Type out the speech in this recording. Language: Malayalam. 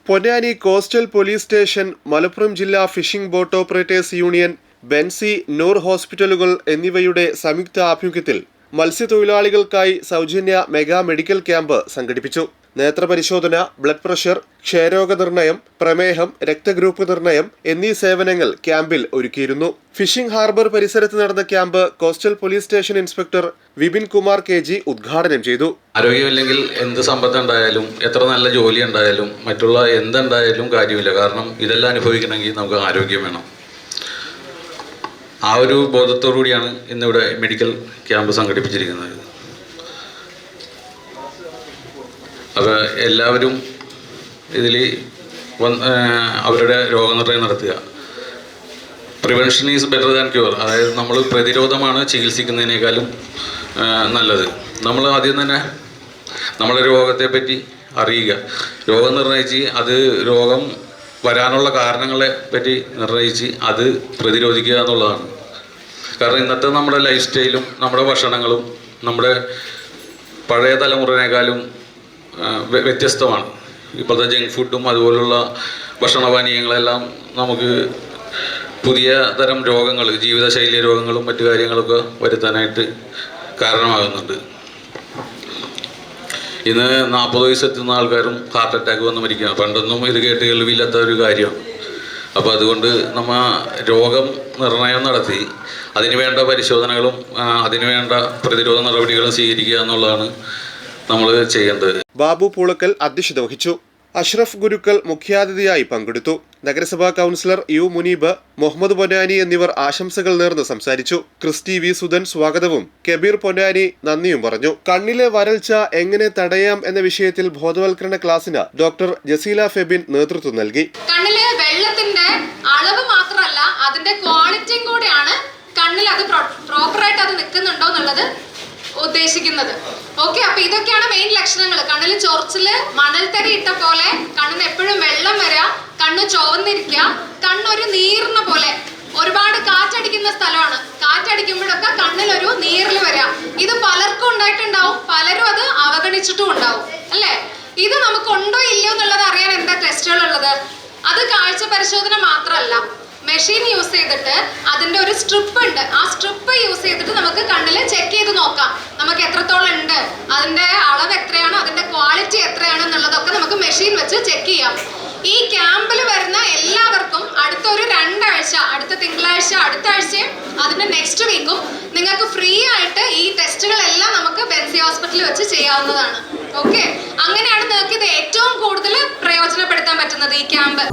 Ponnani coastal police station, Malappuram ജില്ലാ ഫിഷിംഗ് ബോട്ട് ഓപ്പറേറ്റേഴ്സ് യൂണിയൻ, ബെൻസി, നൂർ ഹോസ്പിറ്റലുകൾ എന്നിവയുടെ സംയുക്ത ആഭിമുഖ്യത്തിൽ മത്സ്യത്തൊഴിലാളികൾക്കായി സൗജന്യ മെഗാ മെഡിക്കൽ ക്യാമ്പ് സംഘടിപ്പിച്ചു. നേത്രപരിശോധന, ബ്ലഡ് പ്രഷർ, ക്ഷയരോഗ നിർണയം, പ്രമേഹം, രക്തഗ്രൂപ്പ് നിർണയം എന്നീ സേവനങ്ങൾ ക്യാമ്പിൽ ഒരുക്കിയിരുന്നു. ഫിഷിംഗ് ഹാർബർ പരിസരത്ത് നടന്ന camp coastal police station inspector Vipin Kumar KG ഉദ്ഘാടനം ചെയ്തു. ആരോഗ്യമില്ലെങ്കിൽ എന്ത് സമ്പത്ത് ഉണ്ടായാലും, എത്ര നല്ല ജോലി ഉണ്ടായാലും, മറ്റുള്ള എന്തുണ്ടായാലും കാര്യമില്ല. കാരണം ഇതെല്ലാം അനുഭവിക്കണമെങ്കിൽ നമുക്ക് ആരോഗ്യം വേണം. ആ ഒരു ബോധത്തോടു കൂടിയാണ് ഇന്നിവിടെ മെഡിക്കൽ ക്യാമ്പ് സംഘടിപ്പിച്ചിരിക്കുന്നത്. അപ്പോൾ എല്ലാവരും ഇതിൽ അവരുടെ രോഗനിർണയം നടത്തുക. Prevention is better than cure. അതായത് നമ്മൾ പ്രതിരോധമാണ് ചികിത്സിക്കുന്നതിനേക്കാളും നല്ലത്. നമ്മൾ ആദ്യം തന്നെ നമ്മുടെ രോഗത്തെപ്പറ്റി അറിയുക, രോഗം നിർണയിച്ച് അത് രോഗം വരാനുള്ള കാരണങ്ങളെ പറ്റി നിർണയിച്ച് അത് പ്രതിരോധിക്കുക എന്നുള്ളതാണ്. കാരണം ഇന്നത്തെ നമ്മുടെ ലൈഫ് സ്റ്റൈലും നമ്മുടെ ഭക്ഷണങ്ങളും നമ്മുടെ പഴയ തലമുറയേക്കാളും വ്യത്യസ്തമാണ്. ഇപ്പോഴത്തെ ജങ്ക് ഫുഡും അതുപോലുള്ള ഭക്ഷണപാനീയങ്ങളെല്ലാം നമുക്ക് പുതിയ തരം രോഗങ്ങൾ, ജീവിതശൈലി രോഗങ്ങളും മറ്റു കാര്യങ്ങളൊക്കെ വരുത്താനായിട്ട് കാരണമാകുന്നുണ്ട്. ഇന്ന് 40 വയസ്സെത്തുന്ന ആൾക്കാരും ഹാർട്ട് അറ്റാക്ക് വന്ന് മരിക്കുകയാണ്. പണ്ടൊന്നും ഇത് കേട്ട് കേൾവിയില്ലാത്ത ഒരു കാര്യമാണ്. അപ്പോൾ അതുകൊണ്ട് നമ്മൾ രോഗം നിർണയം നടത്തി അതിനുവേണ്ട പരിശോധനകളും അതിനുവേണ്ട പ്രതിരോധ നടപടികളും സ്വീകരിക്കുക എന്നുള്ളതാണ് നമ്മൾ ചെയ്യേണ്ടത്. ബാബു പൂളക്കൽ അധ്യക്ഷത വഹിച്ചു. അഷ്റഫ് ഗുരുക്കൾ മുഖ്യാതിഥിയായി പങ്കെടുത്തു. നഗരസഭാ കൗൺസിലർ യു മുനീബ്, മുഹമ്മദ് പൊന്നാനി എന്നിവർ ആശംസകൾ നേർന്ന് സംസാരിച്ചു. ക്രിസ്റ്റി വി സുധൻ സ്വാഗതവും കബീർ പൊന്നാനി നന്ദിയും പറഞ്ഞു. കണ്ണിലെ വരൾച്ച എങ്ങനെ തടയാം എന്ന വിഷയത്തിൽ ബോധവൽക്കരണ ക്ലാസിന് ഡോക്ടർ ജസീല ഫെബിൻ നേതൃത്വം നൽകി. കണ്ണിലെ വെള്ളത്തിന്റെ അളവ് മാത്രമല്ല, അതിന്റെ ക്വാളിറ്റിയും കൂടിയാണ് കണ്ണിൽ അത് പ്രോപ്പറായിട്ട് അത് നിൽക്കുന്നുണ്ടോ എന്നുള്ളത് ഉദ്ദേശിക്കുന്നത്. ഓക്കെ, അപ്പൊ ഇതൊക്കെയാണ് മെയിൻ ലക്ഷണങ്ങൾ. കണ്ണിൽ ചൊറിച്ചില്, മണൽത്തരി ഇട്ട പോലെ, കണ്ണിന് എപ്പോഴും വെള്ളം വരിക, കണ്ണ് ചുവന്നിരിക്കുക, കണ്ണൊരു നീർന്ന പോലെ. ഒരുപാട് കാറ്റടിക്കുന്ന സ്ഥലമാണ്, കാറ്റടിക്കുമ്പോഴൊക്കെ കണ്ണിലൊരു നീറിൽ വരിക. ഇത് പലർക്കും ഉണ്ടായിട്ടുണ്ടാവും, പലരും അത് അവഗണിച്ചിട്ടും ഉണ്ടാവും, അല്ലേ? ഇത് നമുക്ക് ഉണ്ടോ ഇല്ലയോ എന്നുള്ളത് അറിയാൻ എന്താ ടെസ്റ്റുകൾ ഉള്ളത്? അത് കാഴ്ച പരിശോധന മാത്രമല്ല, മെഷീൻ യൂസ് ചെയ്തിട്ട് അതിന്റെ ഒരു സ്ട്രിപ്പ് ഉണ്ട്. ആ സ്ട്രിപ്പ് യൂസ് ചെയ്തിട്ട് നമുക്ക് കണ്ണിൽ ചെക്ക് ചെയ്ത് നോക്കാം നമുക്ക് എത്രത്തോളം ഉണ്ട്, അതിന്റെ അളവ് എത്രയാണ്, അതിന്റെ ക്വാളിറ്റി എത്രയാണ് എന്നുള്ളതൊക്കെ നമുക്ക് മെഷീൻ വെച്ച് ചെക്ക് ചെയ്യാം. ഈ ക്യാമ്പിൽ വരുന്ന എല്ലാവർക്കും അടുത്തൊരു 2 ആഴ്ച, അടുത്ത തിങ്കളാഴ്ച, അടുത്ത ആഴ്ചയും അതിന്റെ നെക്സ്റ്റ് വീക്കും നിങ്ങൾക്ക് ഫ്രീ ആയിട്ട് ഈ ടെസ്റ്റുകളെല്ലാം നമുക്ക് ബെൻസി ഹോസ്പിറ്റലിൽ വെച്ച് ചെയ്യാവുന്നതാണ്. ഓക്കെ, അങ്ങനെയാണ് നിങ്ങൾക്ക് ഇത് ഏറ്റവും കൂടുതൽ പ്രയോജനപ്പെടുത്താൻ പറ്റുന്നത് ഈ ക്യാമ്പ്.